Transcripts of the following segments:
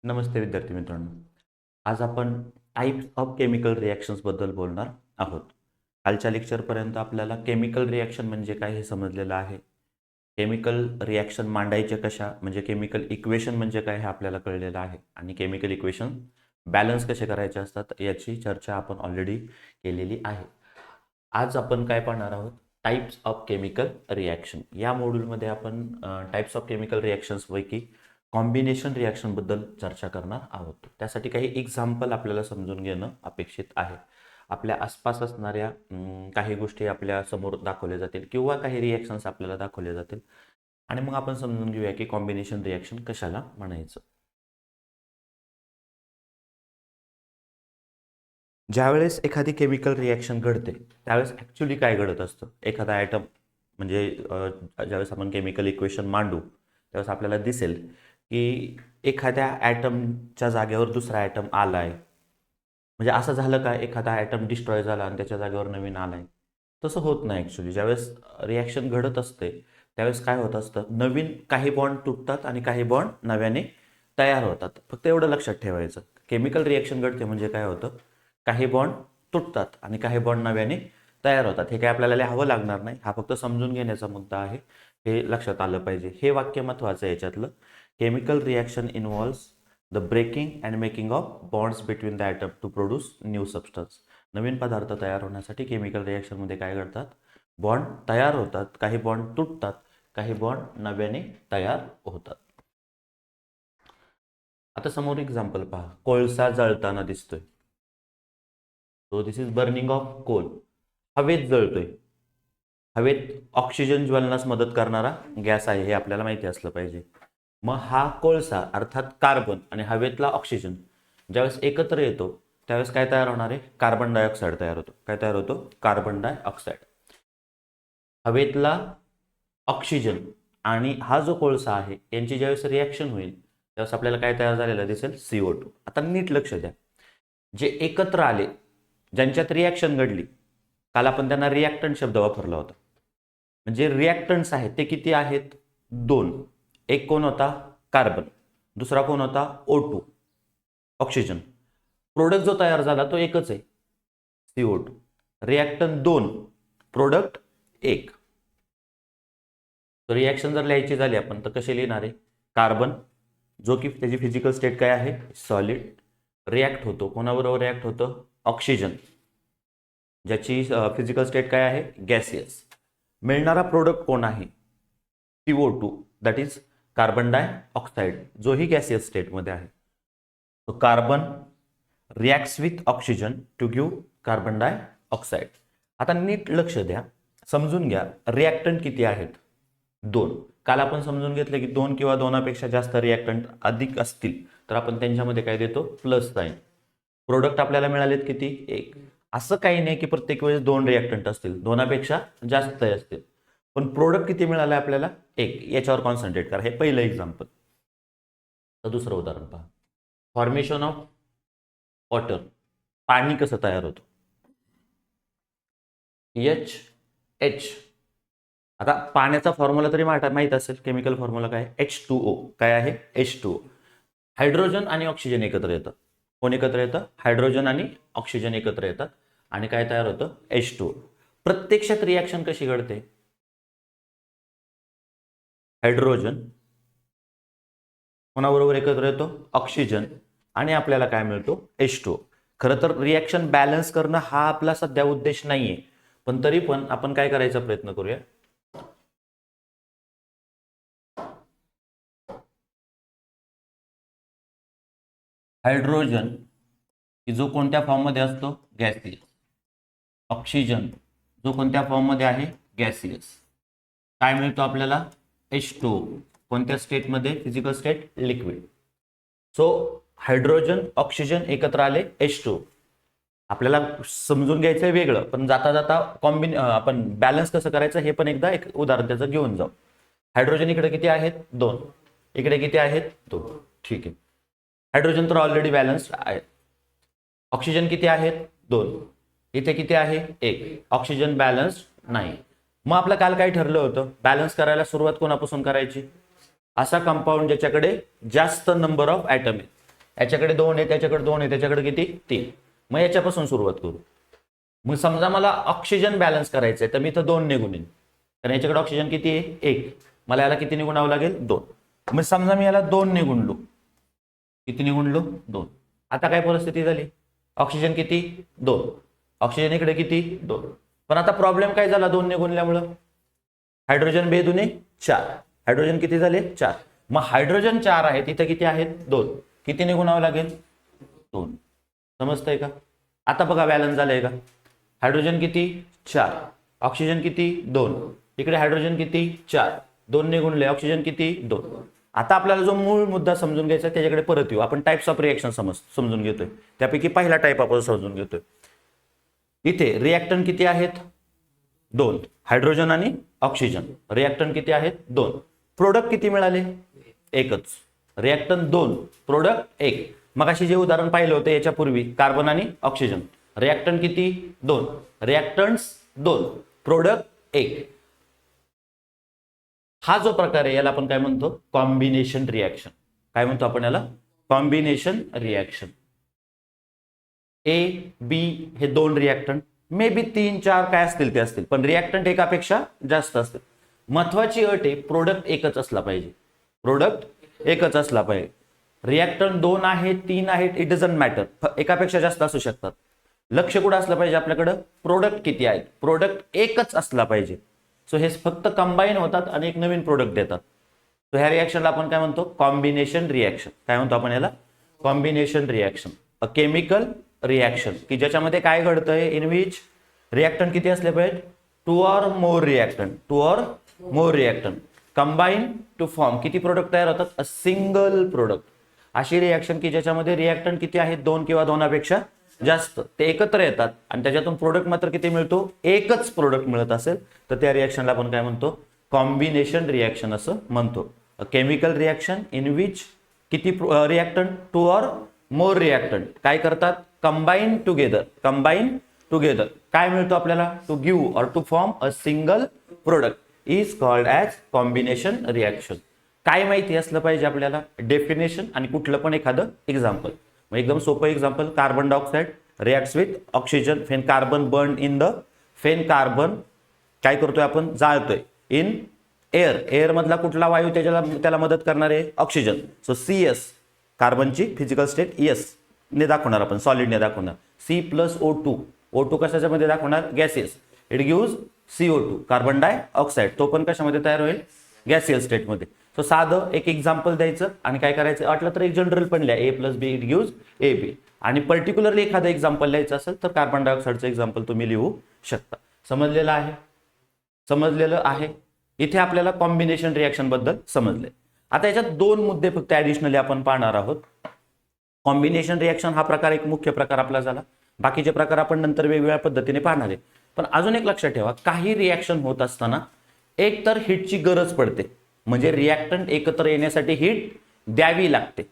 नमस्ते विद्यार्थी मित्रांनो. आज आपण टाइप्स ऑफ केमिकल रिॲक्शन्स बद्दल बोलणार आहोत. कालच्या लेक्चरपर्यंत आपल्याला केमिकल रिॲक्शन म्हणजे काय हे समजलेलं आहे. केमिकल रिॲक्शन मांडायचे कशा म्हणजे केमिकल इक्वेशन म्हणजे काय हे आपल्याला कळलेलं आहे आणि केमिकल इक्वेशन बॅलन्स कसे करायचे असतात याची चर्चा आपण ऑलरेडी केलेली आहे. आज आपण काय पाहणार आहोत, टाइप्स ऑफ केमिकल रिॲक्शन. या मॉड्यूलमध्ये आपण टाइप्स ऑफ केमिकल रिॲक्शन्सपैकी कॉम्बिनेशन रिॲक्शनबद्दल चर्चा करणार आहोत. त्यासाठी काही एक्झाम्पल आपल्याला समजून घेणं अपेक्षित आहे. आपल्या आसपास असणाऱ्या काही गोष्टी आपल्या समोर दाखवल्या जातील किंवा काही रिॲक्शन्स आपल्याला दाखवले जातील आणि मग आपण समजून घेऊया की कॉम्बिनेशन रिॲक्शन कशाला म्हणायचं. ज्यावेळेस एखादी केमिकल रिॲक्शन घडते त्यावेळेस ॲक्च्युली काय घडत असतं, एखादा ॲटम म्हणजे ज्यावेळेस आपण केमिकल इक्वेशन मांडू त्यावेळेस आपल्याला दिसेल की एखाद्या ॲटमच्या जागेवर दुसरा ॲटम आला आहे. म्हणजे असं झालं का एखादा ॲटम डिस्ट्रॉय झाला आणि त्याच्या जागेवर नवीन आला आहे. तसं होत नाही ॲक्च्युली. ज्यावेळेस रिॲक्शन घडत असते त्यावेळेस काय होत असतं, नवीन काही बॉन्ड तुटतात आणि काही बॉन्ड नव्याने तयार होतात. फक्त एवढं लक्षात ठेवायचं, केमिकल रिॲक्शन घडते म्हणजे काय होतं, काही बॉन्ड तुटतात आणि काही बॉन्ड नव्याने तयार होतात. हे काय आपल्याला लिहावं लागणार नाही, हा फक्त समजून घेण्याचा मुद्दा आहे, हे लक्षात आलं पाहिजे. हे वाक्य महत्त्वाचं आहे याच्यातलं. Chemical reaction involves the breaking and making of bonds between the atom to produce new substance. नवीन पदार्थ तयार होण्यासाठी केमिकल रिॲक्शनमध्ये काय घडतात, बॉन्ड तयार होतात, काही बॉन्ड तुटतात, काही बॉन्ड नव्याने तयार होतात. आता समोर एक्झाम्पल पहा, कोळसा जळताना दिसतोय. So this is burning of coal. हवेत जळतोय. हवेत ऑक्सिजन ज्वलनास मदत करणारा गॅस आहे हे आपल्याला माहिती असलं पाहिजे. मग हा कोळसा अर्थात कार्बन आणि हवेतला ऑक्सिजन ज्यावेळेस एकत्र येतो त्यावेळेस काय तयार होणार आहे, कार्बन डायऑक्साईड तयार होतो. काय तयार होतो, कार्बन डायऑक्साईड. हवेतला ऑक्सिजन आणि हा जो कोळसा आहे यांची ज्यावेळेस रिॲक्शन होईल त्यावेळेस आपल्याला काय तयार झालेलं दिसेल, CO2. आता नीट लक्ष द्या, जे एकत्र आले ज्यांच्यात रिॲक्शन घडली, काल आपण त्यांना रिॲक्टंट शब्द वापरला होता. म्हणजे रिॲक्टंट्स आहेत ते किती आहेत, दोन. एक कोण होता, कार्बन. दुसरा कोण होता, O2 ऑक्सिजन. प्रोडक्ट जो तयार झाला तो एकच आहे, CO2. रिॲक्टंट दोन, प्रोडक्ट एक. रिॲक्शन जर लिहायची झाली आपण तर कशी लिहिणार आहे, कार्बन जो की त्याची फिजिकल स्टेट काय आहे, सॉलिड. रिॲक्ट होतो कोणाबरोबर, रिॲक्ट होतं ऑक्सिजन ज्याची फिजिकल स्टेट काय आहे, गॅसियस. मिळणारा प्रोडक्ट कोण आहे, CO2 that is carbon dioxide जोही गॅसियस स्टेटमध्ये आहे. तो carbon reacts with oxygen to give carbon dioxide. आता नीट लक्ष द्या, समजून घ्या, रिॲक्टंट किती आहेत, दोन. काल आपण समजून घेतलं की दोन किंवा दोनापेक्षा जास्त रिॲक्टंट अधिक असतील तर आपण त्यांच्यामध्ये काय देतो, प्लस साइन. प्रोडक्ट आपल्याला मिळालेत किती, एक. असं काही नाही की प्रत्येक वेळेस दोन रिॲक्टंट असतील, दोनापेक्षा जास्त असतील, पण प्रोडक्ट किती मिळालं आपल्याला, एक. याच्यावर कॉन्सन्ट्रेट करा. हे पहिलं एक्झाम्पल. तर दुसरं उदाहरण पहा, फॉर्मेशन ऑफ वॉटर. पाणी कसं तयार होतं, HH. आता पाण्याचा फॉर्म्युला तरी माहित असेल, केमिकल फॉर्म्युला काय, H2O. काय आहे, H2O. हायड्रोजन आणि ऑक्सिजन एकत्र येतं. कोण एकत्र येतं, हायड्रोजन आणि ऑक्सिजन एकत्र येतात आणि काय तयार होतं, H2O. प्रत्यक्षात रिॲक्शन कशी घडते, हायड्रोजन कोणाबरोबर एकत्र येतो, ऑक्सिजन, आणि आपल्याला काय मिळतो, H2O. खरं तर रिॲक्शन बॅलन्स करणं हा आपला सध्या उद्देश नाहीये, पण तरी पण आपण काय करायचा प्रयत्न करूया. हायड्रोजन जो कोणत्या फॉर्ममध्ये असतो, गॅसियस. ऑक्सिजन जो कोणत्या फॉर्ममध्ये आहे, गॅसियस. काय मिळतो आपल्याला, H2O. कोणत्या स्टेटमध्ये, physical state, liquid. So hydrogen oxygen एकत्र आले, H2O. आपल्याला समजून घ्यायचं वेगळं, पण जाता जाता आपण बॅलन्स कसं करायचं हे पण एकदा एक उदाहरण त्याचं घेऊन जाऊ. हायड्रोजन इकडे किती आहेत, दोन. इकडे किती आहेत, दोन. ठीक आहे. हायड्रोजन तर ऑलरेडी बॅलन्स्ड आहे. ऑक्सिजन किती आहेत, दोन. इथे किती आहे, एक. ऑक्सिजन बॅलन्स्ड नाही. मग आपलं काल काय ठरलं होतं, बॅलन्स करायला सुरुवात कोणापासून करायची, असा कंपाऊंड ज्याच्याकडे जास्त नंबर ऑफ ॲटम आहेत. याच्याकडे 2 आहे, त्याच्याकडे 2 आहे, त्याच्याकडे किती 3. मग याच्यापासून सुरुवात करू. मग समजा मला ऑक्सिजन बॅलन्स करायचं आहे तर मी इथं 2 निघून येईन, कारण याच्याकडे ऑक्सिजन किती आहे 1. मला याला किती निघून लागेल 2. मग समजा मी याला 2 निघूनलो, किती निघूनलो 2. आता काय परिस्थिती झाली, ऑक्सिजन किती 2, ऑक्सिजन इकडे किती 2. पण आता प्रॉब्लेम काय झाला 2 निघूनल्यामुळं, हायड्रोजन बेदुने 4, हायड्रोजन किती झाले 4. मग हायड्रोजन 4 आहेत, इथे किती आहेत 2, किती निघूनावं लागेल 2. समजतंय का. आता बघा बॅलन्स झालंय का, हायड्रोजन किती 4, ऑक्सिजन किती 2, इकडे हायड्रोजन किती 4, 2 निघूनले, ऑक्सिजन किती 2. आता आपल्याला जो मूळ मुद्दा समजून घ्यायचा त्याच्याकडे परत येऊ. आपण टाइप्स ऑफ रिएक्शन समजून घेतोय, त्यापैकी पहिला टाइप आपण समजून घेतोय. इथे रिएक्टंट किती आहेत 2, हायड्रोजन आणि ऑक्सिजन. रिएक्टंट किती आहेत 2, प्रोडक्ट किती मिळाले एकच. Reactant 2, product 1. मग अशी जे उदाहरण पाहिलं होतं याच्यापूर्वी, कार्बन आणि ऑक्सिजन. रिएक्टंट किती 2, रिएक्टंट्स 2, प्रोडक्ट 1. हा जो प्रकार आहे याला आपण काय म्हणतो, कॉम्बिनेशन रिएक्शन. काय म्हणतो आपण याला, कॉम्बिनेशन रिएक्शन. ए बी हे 2 रिएक्टंट, मे बी 3 4 काय असतील ते असतील, पण रिएक्टंट एकापेक्षा जास्त असतील. महत्वाची अट आहे प्रोडक्ट एकच असला पाहिजे, प्रोडक्ट एकच असला पाहिजे. रिएक्टंट 2 आहेत 3 आहेत, इट डझंट मॅटर, एकापेक्षा जास्त असू शकतात. लक्ष कुठं असलं पाहिजे आपल्याकडं, प्रोडक्ट किती आहेत, प्रोडक्ट एकच असला पाहिजे. सो हे फक्त कंबाईन होतात आणि एक नवीन प्रोडक्ट देतात. सो ह्या रिएक्शनला आपण काय म्हणतो, कॉम्बिनेशन रिएक्शन. काय म्हणतो आपण याला, कॉम्बिनेशन रिएक्शन. अ केमिकल रिएक्शन की ज्याच्यामध्ये काय घडतंय, इन विच रिएक्टंट किती असले पाहिजे, 2 or more reactant, 2 or more reactant combine to form किती प्रोडक्ट तयार होतात, अ सिंगल प्रोडक्ट. अशी रिएक्शन की ज्याच्यामध्ये रिएक्टंट किती आहेत 2 किंवा 2पेक्षा जास्त, ते एकत्र येतात आणि त्याच्यातून प्रोडक्ट मात्र किती मिळतो, एकच प्रोडक्ट मिळत असेल तर त्या रिएक्शनला आपण काय म्हणतो, कॉम्बिनेशन रिएक्शन असं म्हणतो. A chemical reaction in which किती रिएक्टंट, 2 or more रिएक्टंट काय करतात, कंबाईन टुगेदर, कंबाईन टुगेदर. काय मिळतो आपल्याला, to give or to form a single product is called as combination reaction. काय माहिती असलं पाहिजे आपल्याला, डेफिनेशन आणि कुठलं पण एखादं एक्झाम्पल. मग एकदम सोपं example, carbon dioxide reacts with oxygen, fan carbon burn in the, fan carbon काय करतोय आपण, जाळतोय इन एअर. एअर मधला कुठला वायू त्याला मदत करणार आहे, ऑक्सिजन. सो CS कार्बनची फिजिकल स्टेट एस ने दाखवणार आपण, सॉलिडने दाखवणार. C+O2, O2 कशामध्ये दाखवणार, gaseous. It gives CO2 carbon dioxide, तो पण कशामध्ये तयार होईल, गॅसियल स्टेटमध्ये. सो साधं एक एक्झाम्पल द्यायचं आणि काय करायचं, वाटलं तर एक जनरल पण लिहा, A+B इट गिव्स AB. आणि पर्टिक्युलरली एखादं एक्झाम्पल लिहायचं असेल तर कार्बन डायऑक्साइडचं एक्झाम्पल तुम्ही लिहू शकता. समजलेलं आहे, समजलेलं आहे. इथे आपल्याला कॉम्बिनेशन रिएक्शन बद्दल समजले. आता याच्यात 2 मुद्दे फक्त ऍडिशनली आपण पाहणार आहोत. कॉम्बिनेशन रिएक्शन हा प्रकार एक मुख्य प्रकार आपला झाला, बाकीचे प्रकार आपण नंतर वेगवेगळ्या पद्धतीने पाहणार आहे. पण अजून एक लक्षात ठेवा, काही रिएक्शन होत असताना एक तर हीटची गरज पडते, म्हणजे रिएक्टंट एकत्र येण्यासाठी हीट द्यावी लागते,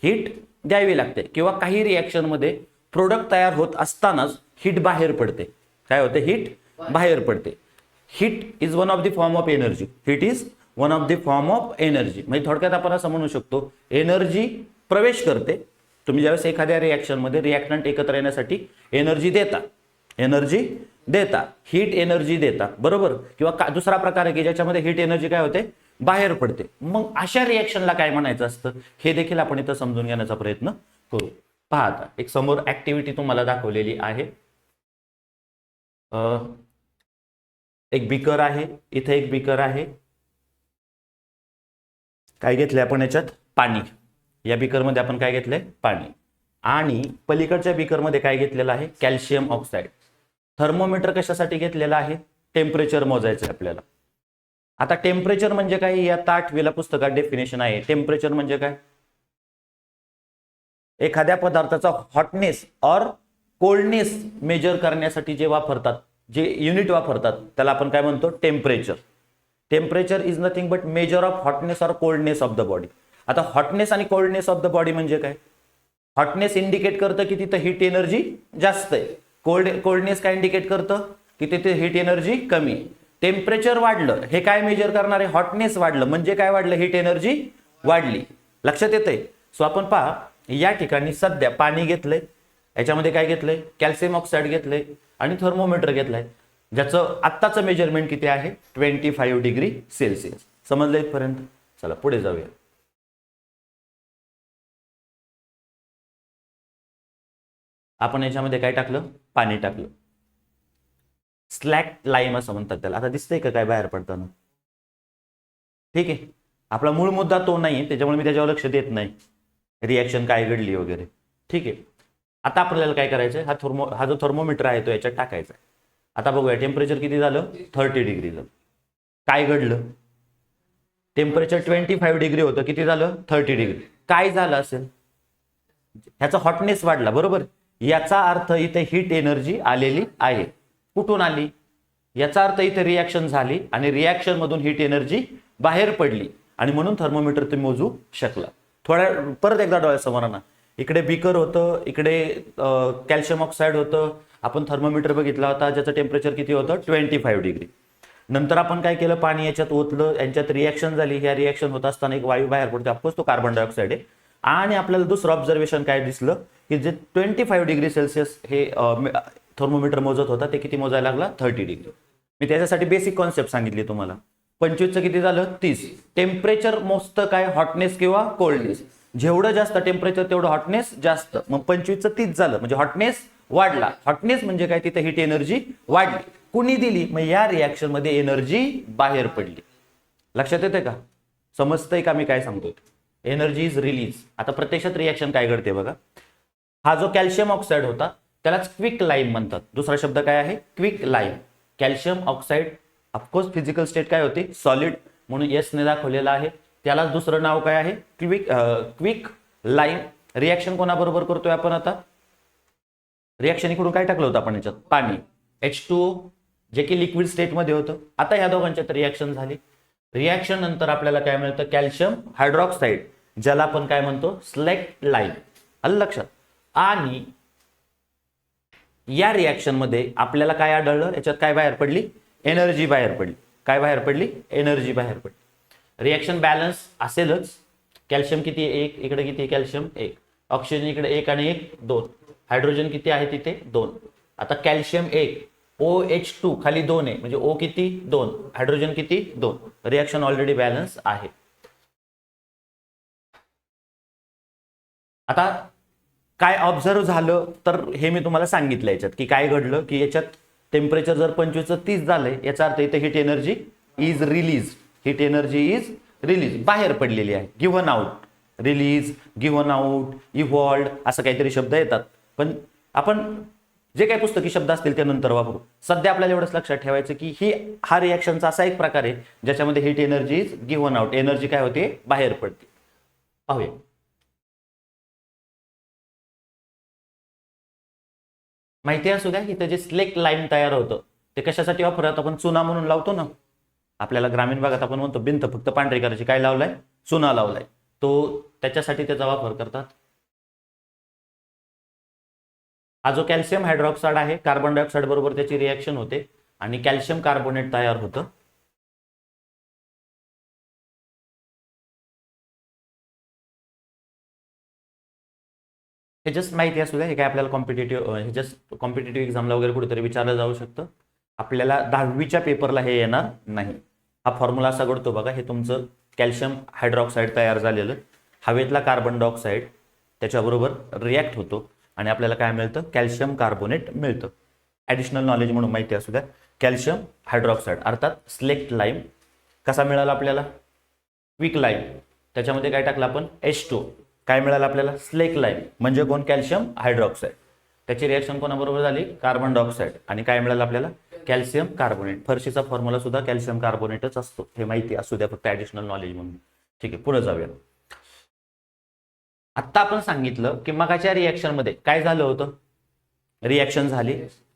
हीट द्यावी लागते. किंवा काही रिएक्शन मध्ये प्रोडक्ट तयार होत असतानाच हीट बाहेर पडते. काय होते, हीट बाहेर पडते. Heat is one of the form of energy, heat is one of the form of energy. म्हणजे थोडक्यात आपण असं म्हणू शकतो, एनर्जी प्रवेश करते. तुम्ही ज्यावेळेस एखाद्या रिएक्शन मध्ये रिएक्टंट एकत्र येण्यासाठी एनर्जी देता, एनर्जी देता, हीट एनर्जी देता, बरोबर. किंवा दुसरा प्रकार आहे की ज्याच्यामध्ये हीट एनर्जी काय होते, बाहेर पडते. मग अशा रिएक्शनला काय म्हणायचं असतं हे देखील आपण इथं समजून घेण्याचा प्रयत्न करू. पहा आता एक समोर ऍक्टिव्हिटी तुम्हाला दाखवलेली आहे. एक बीकर आहे, इथे एक बीकर आहे. काय घेतलंय आपण याच्यात, पाणी. या बीकरमध्ये आपण काय घेतलंय, पाणी. आणि पलीकडच्या बीकरमध्ये काय घेतलेलं आहे, कॅल्शियम ऑक्साईड. थर्मोमीटर कशासाठी घेतलेला आहे, टेम्परेचर मोजायचं आपल्याला. आता टेम्परेचर म्हणजे काय, या 8वीला पुस्तकात डेफिनेशन आहे. टेम्परेचर म्हणजे काय, एखाद्या पदार्थाचा हॉटनेस और कोल्डनेस मेजर करण्यासाठी जे वापरतात, जे युनिट वापरतात त्याला आपण काय म्हणतो, temperature. Temperature is nothing but measure of hotness और कोल्डनेस ऑफ द बॉडी. आता हॉटनेस आणि कोल्डनेस ऑफ द बॉडी म्हणजे काय, हॉटनेस इंडिकेट करतं की तिथं हीट एनर्जी जास्त आहे, कोल्डनेस काय इंडिकेट करतं की तिथे हीट एनर्जी कमी. टेम्परेचर वाढलं हे काय मेजर करणार आहे, हॉटनेस वाढलं म्हणजे काय वाढलं, हीट एनर्जी वाढली. लक्षात येतंय. सो आपण पहा या ठिकाणी सध्या पाणी घेतलंय, याच्यामध्ये काय घेतलंय, कॅल्शियम ऑक्साईड घेतलंय आणि थर्मोमीटर घेतलाय, ज्याचं आत्ताचं मेजरमेंट किती आहे, 25 डिग्री सेल्सिअस. समजलं इथपर्यंत? चला पुढे जाऊया. आपण याच्यामध्ये काय टाकलं, पाणी टाकलं. स्लॅक लाईम असं म्हणतात त्याला. आता दिसतंय का काय बाहेर पडताना? ठीक आहे, आपला मूळ मुद्दा तो नाही, त्याच्यामुळे मी त्याच्यावर लक्ष देत नाही, रिॲक्शन काय घडली वगैरे. ठीक आहे, आता आपल्याला काय करायचं, हा जो थर्मोमीटर आहे तो याच्यात टाकायचा. आता बघूया टेम्परेचर किती झालं, 30 डिग्री झालं. काय घडलं, टेम्परेचर 25 डिग्री होतं, किती झालं, 30 डिग्री. काय झालं असेल, ह्याचा हॉटनेस वाढला, बरोबर. याचा अर्थ इथे हीट एनर्जी आलेली आहे. कुठून आली, याचा अर्थ इथे रिॲक्शन झाली आणि रिॲक्शन मधून हीट एनर्जी बाहेर पडली आणि म्हणून थर्मोमीटर ते मोजू शकला. थोड्या परत एकदा डोळ्यासमोर आणा. इकडे बीकर होतं, इकडे कॅल्शियम ऑक्साईड होतं, आपण थर्मोमीटर बघितला होता ज्याचं टेम्परेचर किती होतं, 25 डिग्री. नंतर आपण काय केलं, पाणी याच्यात ओतलं, यांच्यात रिॲक्शन झाली. ह्या रिॲक्शन होत असताना एक वायू बाहेर पडतो, ऑफकोर्स तो कार्बन डायऑक्साईड आहे. आणि आपल्याला दुसरं ऑब्झर्वेशन काय दिसलं की जे 25 डिग्री सेल्सिअस हे थर्मोमीटर मोजत होता ते किती मोजायला लागला, 30 डिग्री. मी त्याच्यासाठी बेसिक कॉन्सेप्ट सांगितली तुम्हाला. 25चं किती झालं, 30. टेम्परेचर मोजतं काय, हॉटनेस किंवा कोल्डनेस. जेवढं जास्त टेम्परेचर तेवढं हॉटनेस जास्त. मग 25चं 30 झालं म्हणजे हॉटनेस वाढला. हॉटनेस म्हणजे काय, तिथे हीट एनर्जी वाढली. कुणी दिली, मग या रिॲक्शन मध्ये एनर्जी बाहेर पडली. लक्षात येते का, समजतंय का मी काय सांगतोय, एनर्जी इज रिलीज. आता प्रत्यक्षात रिॲक्शन काय घडते बघा. हा जो कॅल्शियम ऑक्साईड होता त्यालाच क्विक लाईम म्हणतात. दुसरा शब्द काय आहे, quick lime. Calcium oxide of course physical state काय होती, सॉलिड, म्हणून एस ने दाखवलेला आहे. त्याला दुसरं नाव काय आहे, क्विक लाईम. रिॲक्शन कोणाबरोबर करतोय आपण आता, रिॲक्शन इकडून काय टाकलं होतं आपण याच्यात, पाणी, H2O, जे की लिक्विड स्टेटमध्ये होतं. आता ह्या दोघांच्यात रिॲक्शन झाली. रिॲक्शन नंतर आपल्याला काय मिळतं, कॅल्शियम हायड्रॉक्साईड, ज्याला आपण काय म्हणतो, स्लॅक लाईम. आलं लक्षात. आणि या रिॲक्शन मध्ये आपल्याला काय आढळलं, याच्यात काय बाहेर पडली, एनर्जी बाहेर पडली. काय बाहेर पडली, एनर्जी बाहेर पडली. रिॲक्शन बॅलन्स असेलच. कॅल्शियम किती आहे, 1, इकडे किती आहे, कॅल्शियम 1, ऑक्सिजन इकडे 1 आणि 1 2, हायड्रोजन किती आहे तिथे 2. आता कॅल्शियम 1, OH2 खाली 2 आहे म्हणजे O किती 2, हायड्रोजन किती 2. रिॲक्शन ऑलरेडी बॅलन्स आहे. आता काय ऑब्झर्व झालं तर हे मी तुम्हाला सांगितलं याच्यात की काय घडलं, की याच्यात टेम्परेचर जर 25चं 30 झालंय, याचा अर्थ इथे heat energy is release. Heat energy is release, बाहेर पडलेली आहे. Given out, release, given out, evolved असं काहीतरी शब्द येतात. पण आपण जे काही पुस्तकी शब्द असतील ते नंतर वापरू. सध्या आपल्याला एवढंच लक्षात ठेवायचं की हा रिॲक्शनचा असा एक प्रकार आहे ज्याच्यामध्ये heat energy is given out. Energy काय होते, बाहेर पडते. पाहूया. माहिती असू द्या, इथं जे स्लेक लाईम तयार होतं ते कशासाठी वापरतात, आपण चुना म्हणून लावतो ना. आपल्याला ग्रामीण भागात आपण म्हणतो भिंत फक्त पांढरी करायची, काय लावलाय, चुना लावलाय. तो त्याच्यासाठी त्याचा वापर करतात. हा जो कॅल्शियम हायड्रॉक्साईड आहे, कार्बन डायऑक्साईड बरोबर त्याची रिॲक्शन होते आणि कॅल्शियम कार्बोनेट तयार होतं. हे जस्ट माहिती असू द्या, हे काय आपल्याला कॉम्पिटेटिव्ह एक्झामला वगैरे कुठेतरी विचारलं जाऊ शकतं. आपल्याला 10वीच्या पेपरला हे येणार नाही. हा फॉर्म्युला असा घडतो बघा. हे तुमचं कॅल्शियम हायड्रॉक्साईड तयार झालेलं, हवेतला कार्बन डायऑक्साईड त्याच्याबरोबर रिॲक्ट होतो आणि आपल्याला काय मिळतं, कॅल्शियम कार्बोनेट मिळतं. ॲडिशनल नॉलेज म्हणून माहिती असू द्या, कॅल्शियम हायड्रॉक्साईड अर्थात स्लेक्ट लाईम कसा मिळाला आपल्याला, क्विक लाईम. त्याच्यामध्ये काय टाकलं आपण, H2O. काय मिळालं आपल्याला, स्लेक लाईम म्हणजे कोण, कॅल्शियम हायड्रॉक्साईड. त्याची रिॲक्शन कोणाबरोबर झाली, कार्बन डायऑक्साईड. आणि काय मिळालं आपल्याला, कॅल्शियम कार्बोनेट. फरशीचा फॉर्म्युला सुद्धा कॅल्शियम कार्बोनेटच असतो. हे माहिती असू द्या फक्त ॲडिशनल नॉलेज म्हणून. ठीक आहे, पुढे जाऊया. आत्ता आपण सांगितलं की मगाच्या रिॲक्शन मध्ये काय झालं होतं, रिॲक्शन झाली.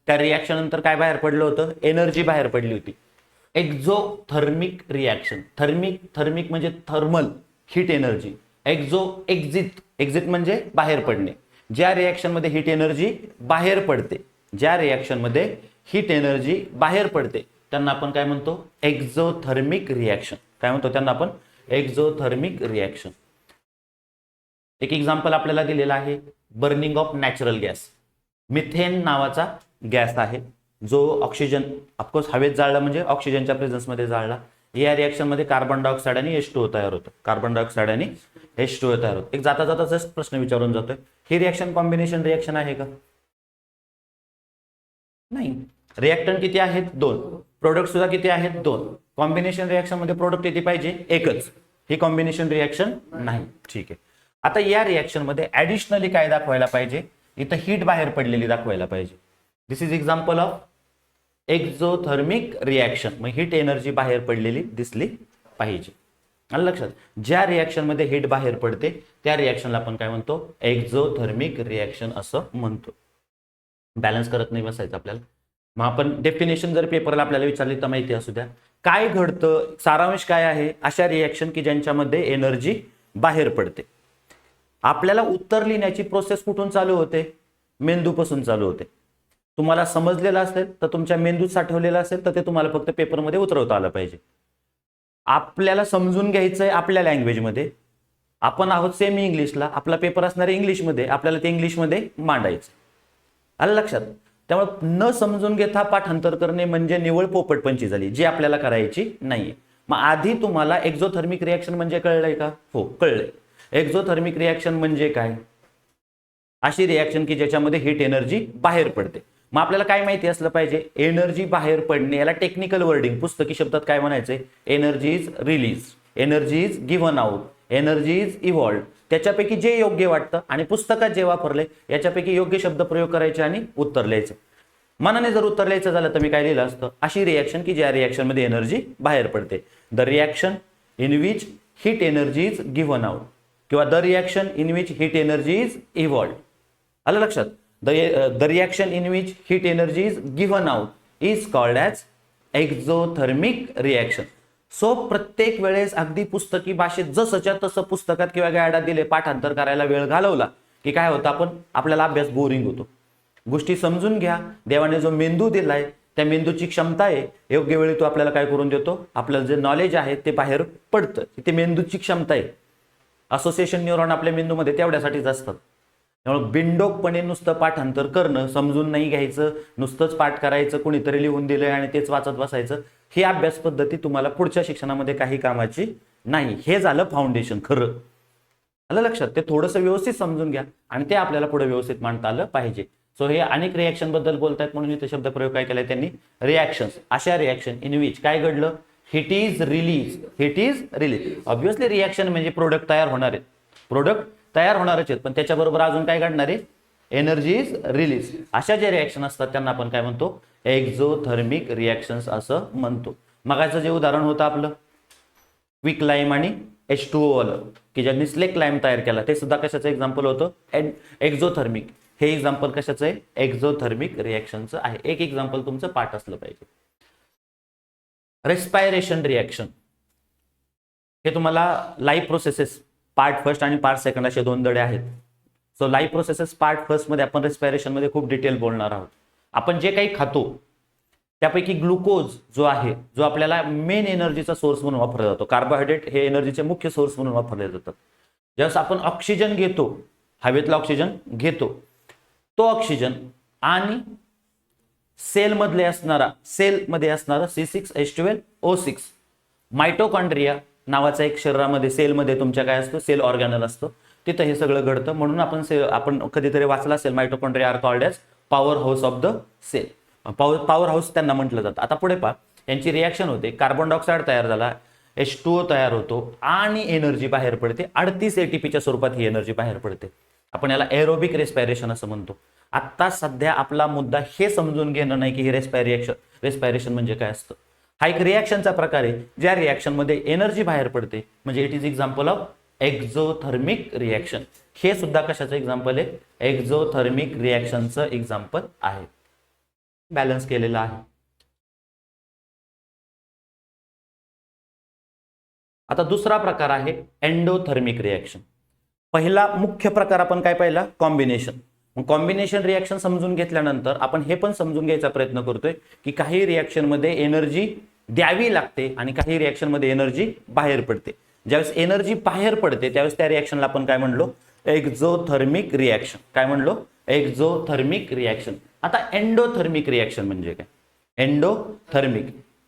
त्या रिॲक्शन नंतर काय बाहेर पडलं होतं, एनर्जी बाहेर पडली होती. Exothermic reaction. थर्मिक म्हणजे थर्मल हीट एनर्जी. एक्झिट म्हणजे बाहेर पडणे. ज्या रिॲक्शन मध्ये हीट एनर्जी बाहेर पडते, ज्या रिॲक्शन मध्ये हीट एनर्जी बाहेर पडते त्यांना आपण काय म्हणतो, एक्झोथर्मिक रिॲक्शन. काय म्हणतो त्यांना आपण, एक्झोथर्मिक रिॲक्शन. एक एक्झाम्पल आपल्याला दिलेला आहे burning of natural gas. Methane नावाचा गॅस आहे जो ऑक्सिजन ऑफकोर्स हवेत जाळला म्हणजे ऑक्सिजनच्या प्रेझन्समध्ये जाळला. या रिॲक्शनमध्ये कार्बन डायऑक्साइड आणि H2O तयार होतं. कार्बन डायऑक्साइड आणि H2O तयार होतं. एक जाता जाता जस्ट प्रश्न विचारून जातोय, ही रिॲक्शन कॉम्बिनेशन रिॲक्शन आहे का? नाही. रिॲक्टंट किती आहेत? 2. प्रोडक्ट सुद्धा किती आहेत? 2. कॉम्बिनेशन रिॲक्शन मध्ये प्रोडक्ट किती पाहिजे? एकच. ही कॉम्बिनेशन रिॲक्शन नाही. ठीक आहे. आता या रिॲक्शन मध्ये ऍडिशनली काय दाखवायला पाहिजे? इथं हीट बाहेर पडलेली दाखवायला पाहिजे. This is example of exothermic reaction. मग हीट एनर्जी बाहेर पडलेली दिसली पाहिजे. आलं लक्षात? ज्या रिॲक्शन मध्ये हीट बाहेर पडते त्या रिॲक्शनला आपण काय म्हणतो? एक्झोथर्मिक रिॲक्शन असं म्हणतो. बॅलन्स करत नाही बसायचं आपल्याला. मग आपण डेफिनेशन जर पेपरला आपल्याला विचारली तर माहिती असू द्या. काय घडतं? सारांश काय आहे? अशा रिॲक्शन की ज्यांच्यामध्ये एनर्जी बाहेर पडते. आपल्याला उत्तर लिहिण्याची प्रोसेस कुठून चालू होते? मेंदूपासून चालू होते. तुम्हाला समजलेलं असेल तर तुमच्या मेंदूत साठवलेलं असेल तर ते तुम्हाला फक्त पेपरमध्ये उतरवता आलं पाहिजे. आपल्याला समजून घ्यायचंय आपल्या लँग्वेजमध्ये. आपण आहोत सेमी इंग्लिशला, आपला पेपर असणार आहे इंग्लिशमध्ये, आपल्याला ते इंग्लिशमध्ये मांडायचं. आलं लक्षात? त्यामुळे न समजून घेता पाठांतर करणे म्हणजे निवळ पोपटपंची झाली, जी आपल्याला करायची नाहीये. मग आधी तुम्हाला एक्झोथर्मिक रिॲक्शन म्हणजे कळलंय का? हो, कळलंय. एक्झोथर्मिक रिॲक्शन म्हणजे काय? अशी रिॲक्शन की ज्याच्यामध्ये हीट एनर्जी बाहेर पडते. मग आपल्याला काय माहिती असलं पाहिजे? एनर्जी बाहेर पडणे याला टेक्निकल वर्डिंग पुस्तकी शब्दात काय म्हणायचंय? Energy is release, energy is given out, energy is evolved. त्याच्यापैकी जे योग्य वाटतं आणि पुस्तकात जे वापरले याच्यापैकी योग्य शब्द प्रयोग करायचे आणि उत्तर लिहायचं. मनाने जर उत्तर लिहायचं झालं तर मी काय लिहिलं असतं? अशी रिॲक्शन की ज्या रिॲक्शन मध्ये एनर्जी बाहेर पडते. The reaction in which heat energy is given out किंवा the reaction in which heat energy is evolved. आलं लक्षात? The reaction in which heat energy is given out is called as exothermic reaction. So प्रत्येक वेळेस अगदी पुस्तकी भाषेत जसंच्या तसं पुस्तकात किंवा गायडात दिले पाठांतर करायला वेळ घालवला की काय होतं? आपल्याला अभ्यास बोरिंग होतो. गोष्टी समजून घ्या. देवाने जो मेंदू दिलाय त्या मेंदूची क्षमता आहे, योग्य वेळी तो आपल्याला काय करून देतो? आपल्याला जे नॉलेज आहे ते बाहेर पडतं. ते मेंदूची क्षमता आहे. असोसिएशन न्यूरॉन आपल्या मेंदूमध्ये तेवढ्यासाठीच असतात. त्यामुळे बिनडोकपणे नुसतं पाठांतर करणं, समजून नाही घ्यायचं, नुसतंच पाठ करायचं, कुणीतरी लिहून दिलंय आणि तेच वाचत बसायचं, ही अभ्यास पद्धती तुम्हाला पुढच्या शिक्षणामध्ये काही कामाची नाही. हे झालं फाउंडेशन खरं. आलं लक्षात? ते थोडंसं व्यवस्थित समजून घ्या आणि ते आपल्याला पुढे व्यवस्थित मांडता आलं पाहिजे. सो हे अनेक रिॲक्शन बद्दल बोलतायत म्हणून इथे शब्दप्रयोग काय केलाय त्यांनी? रिॲक्शन्स. अशा रिॲक्शन इन विच काय घडलं? Heat is release. Heat is release. Obviously reaction म्हणजे प्रोडक्ट तयार होणार आहेत. प्रोडक्ट तयार होणारच आहेत, पण त्याच्याबरोबर अजून काय घडणार आहे? Energy is release. अशा ज्या रिॲक्शन असतात त्यांना आपण काय म्हणतो? एक्झोथर्मिक रिॲक्शन्स असं म्हणतो. मगाचं जे उदाहरण होतं आपलं क्विक लाईम आणि H2O आलं की ज्यांनी स्लेक लाईम तयार केला, ते सुद्धा कशाचं एक्झाम्पल होतं? एक्झोथर्मिक. हे एक्झाम्पल कशाचं आहे? एक्झोथर्मिक रिॲक्शनचं आहे. एक एक्झाम्पल तुमचं पाठ असलं पाहिजे. रेस्पायरेशन रिॲक्शन हे तुम्हाला लाईव्ह प्रोसेसेस पार्ट फर्स्ट आणि पार्ट सेकंड असे 2 धडे आहेत. So live processes part first मध्ये आपण रेस्पायरेशन मध्ये खूप डिटेल बोलणार आहोत. आपण जे काही खातो त्यापैकी ग्लुकोज जो आहे, जो आपल्याला मेन एनर्जीचा सोर्स म्हणून वापरला जातो. कार्बोहायड्रेट हे एनर्जीचे मुख्य सोर्स म्हणून वापरले जातात. ज्यावेळेस आपण ऑक्सिजन घेतो, हवेतला ऑक्सिजन घेतो, तो ऑक्सिजन आणि सेलमध्ये असणारा C6H12O6 मायटोकॉन्ड्रिया नावाचा एक शरीरामध्ये सेलमध्ये तुमच्या काय असतो? सेल ऑर्गॅनल असतो. तिथं हे सगळं घडतं. म्हणून आपण कधीतरी वाचला असेल mitochondria are called as power house of the cell. Power house त्यांना म्हटलं जातं. आता पुढे पहा, यांची रिॲक्शन होते. कार्बन डायऑक्साइड तयार झाला, H2O तयार होतो आणि एनर्जी बाहेर पडते. 38 ATPच्या स्वरूपात ही एनर्जी बाहेर पडते. आपण याला एरोबिक रेस्पायरेशन असं म्हणतो. आता सध्या आपला मुद्दा हे समजून घेणं नाही की हे रेस्पायरेशन म्हणजे काय असतं. हा एक रिॲक्शनचा प्रकार आहे ज्या रिॲक्शन मध्ये एनर्जी बाहेर पडते, म्हणजे it is example of exothermic reaction. हे सुद्धा कशाचं एक्झाम्पल आहे? एक्झोथर्मिक रिॲक्शनचं एक्झाम्पल आहे. बॅलन्स केलेलं आहे. आता दुसरा प्रकार आहे एंडोथर्मिक रिॲक्शन. पहिला मुख्य प्रकार आपण काय पाहिला? कॉम्बिनेशन. कॉम्बिनेशन रिॲक्शन समजून घेतल्यानंतर आपण हे पण समजून घ्यायचा प्रयत्न करतोय की काही रिॲक्शन मध्ये एनर्जी द्यावी लागते आणि काही रिॲक्शन मध्ये एनर्जी बाहेर पडते. ज्यावेळेस एनर्जी बाहेर पडते त्यावेळेस त्या रिॲक्शनला आपण काय म्हणलो? Exothermic reaction. काय म्हणलो? Exothermic reaction. आता एंडोथर्मिक रिॲक्शन म्हणजे काय? एंडोथर्मिक,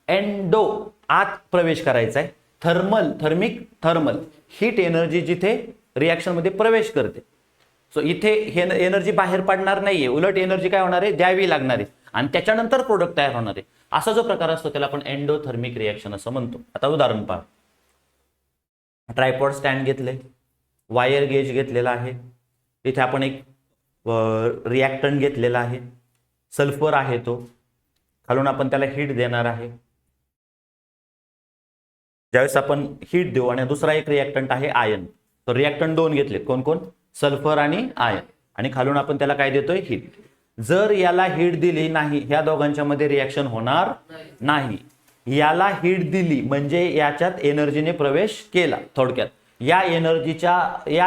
एंडो आत प्रवेश करायचा आहे, thermal, thermic, thermal, heat energy जिथे रिॲक्शन मध्ये प्रवेश करते. सो इथे हे एनर्जी बाहेर पडणार नाहीये, उलट एनर्जी काय होणार आहे? द्यावी लागणार आहे आणि त्याच्यानंतर प्रोडक्ट तयार होणार आहे. असा जो प्रकार असतो त्याला आपण एंडोथर्मिक रिॲक्शन असं म्हणतो. आता उदाहरण पहा. ट्रायपॉड स्टँड घेतले, वायर गेज घेतलेला आहे, इथे आपण एक रिॲक्टंट घेतलेला आहे, सल्फर आहे तो, खालून आपण त्याला हीट देणार आहे. ज्यावेळेस आपण हीट देऊ आणि दुसरा एक रिॲक्टंट आहे आयन, तर रिॲक्टंट दोन घेतले, कोण कोण? सल्फर आणि आयन, आणि खालून आपण त्याला काय देतोय? हीट. जर याला हीट दिली नाही, ह्या दोघांच्या मध्ये रिॲक्शन होणार नाही. याला हीट दिली म्हणजे याच्यात एनर्जीने प्रवेश केला. थोडक्यात या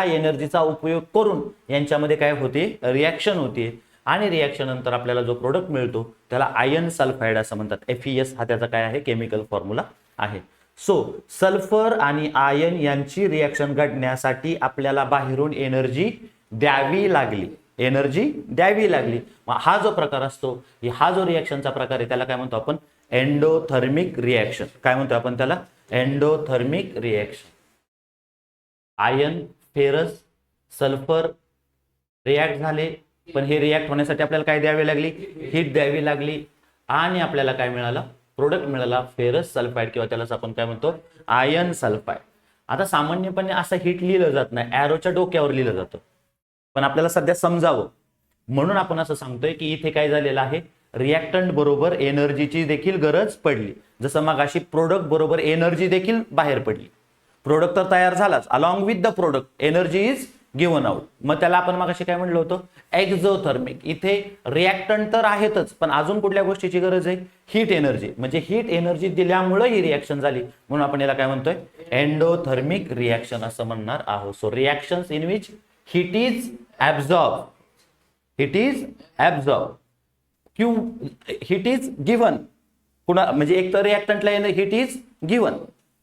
एनर्जीचा उपयोग करून यांच्यामध्ये काय होते? रिॲक्शन होते, आणि रिॲक्शन नंतर आपल्याला जो प्रोडक्ट मिळतो त्याला आयन सल्फाइड असं म्हणतात. FeS हा त्याचा काय आहे? केमिकल फॉर्म्युला आहे. सो सल्फर आणि आयन यांची रिॲक्शन घडण्यासाठी आपल्याला बाहेरून एनर्जी द्यावी लागली, एनर्जी द्यावी लागली. हा जो प्रकार असतो, हा जो रिॲक्शनचा प्रकार आहे त्याला काय म्हणतो आपण? Endothermic reaction. काय म्हणतो आपण त्याला? Endothermic reaction. Ion, ferrous, sulphur react झाले, पण हे रिॲक्ट होण्यासाठी आपल्याला काय द्यावी लागली? हीट द्यावी लागली, आणि आपल्याला काय मिळालं? प्रोडक्ट मिळाला फेरस सल्फाइड, किंवा त्यालाच आपण काय म्हणतो? Ion sulphide. आता सामान्यपणे असं हीट लिहिलं जात नाही, ॲरोच्या डोक्यावर लिहिलं जातं, पण आपल्याला सध्या समजावं म्हणून आपण असं सांगतोय की इथे काय झालेलं आहे? रिॲक्टंट बरोबर एनर्जीची देखील गरज पडली. जसं मग अशी प्रोडक्ट बरोबर एनर्जी देखील बाहेर पडली. प्रोडक्ट तर तयार झालाच, along with the product energy is given out. मग त्याला आपण मग अशी काय म्हणलं होतं? एक्झोथर्मिक. इथे रिॲक्टंट तर आहेतच, पण अजून कुठल्या गोष्टीची गरज आहे? Heat energy. म्हणजे हीट एनर्जी दिल्यामुळे ही रिॲक्शन झाली, म्हणून आपण याला काय म्हणतोय? एंडोथर्मिक रिॲक्शन असं म्हणणार आहोत. So reactions in which heat is absorb, heat is absorb, heat is given. पुन्हा म्हणजे एक तर रिॲक्टंटला हीट इज गिव्हन,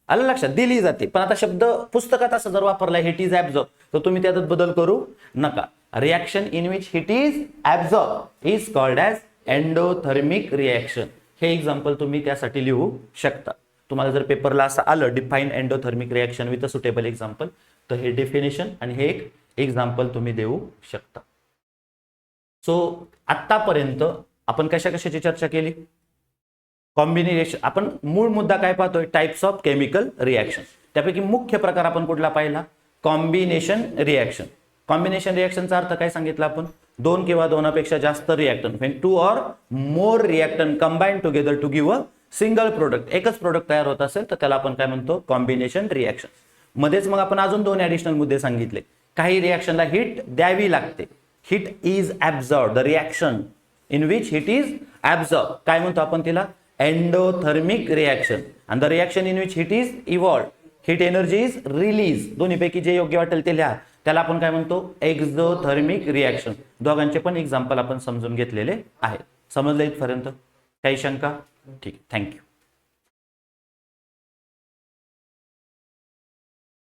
आलं लक्षात? दिली जाते, पण आता शब्द पुस्तकात असं जर वापरला हीट इज ऍब्झॉर्ब, तर तुम्ही त्यात बदल करू नका. Reaction in which heat is absorb is called as endothermic reaction. हे एक्झाम्पल तुम्ही त्यासाठी लिहू शकता. तुम्हाला जर पेपरला असं आलं define endothermic reaction with a suitable example, तर हे डेफिनेशन आणि हे एक एक्झाम्पल तुम्ही देऊ शकता. सो आतापर्यंत आपण कशा कशाची चर्चा केली? कॉम्बिनेशन. आपण मूळ मुद्दा काय पाहतोय? Types of chemical reaction. त्यापैकी मुख्य प्रकार आपण कुठला पाहिला? Combination reaction. कॉम्बिनेशन रिॲक्शनचा अर्थ काय सांगितलं आपण? दोन किंवा दोनापेक्षा जास्त reactant, when two or more reactant combine together to give a single product. एकच प्रोडक्ट तयार होत असेल तर त्याला आपण काय म्हणतो? Combination reaction. मध्येच मग आपण अजून दोन ऍडिशनल मुद्दे सांगितले. काही रिॲक्शनला हीट द्यावी लागते, heat is absorb. The reaction in which heat is absorb, काय म्हणतो आपण तिला? Endothermic reaction. आणि the reaction in which heat is evolve, heat energy is release. दोन्हीपैकी जे योग्य वाटेल ते लिहा. त्याला आपण काय म्हणतो? Exothermic reaction. दोघांचे पण एक्झाम्पल आपण समजून घेतलेले आहेत. समजले इथपर्यंत? काही शंका? ठीक आहे, थँक्यू.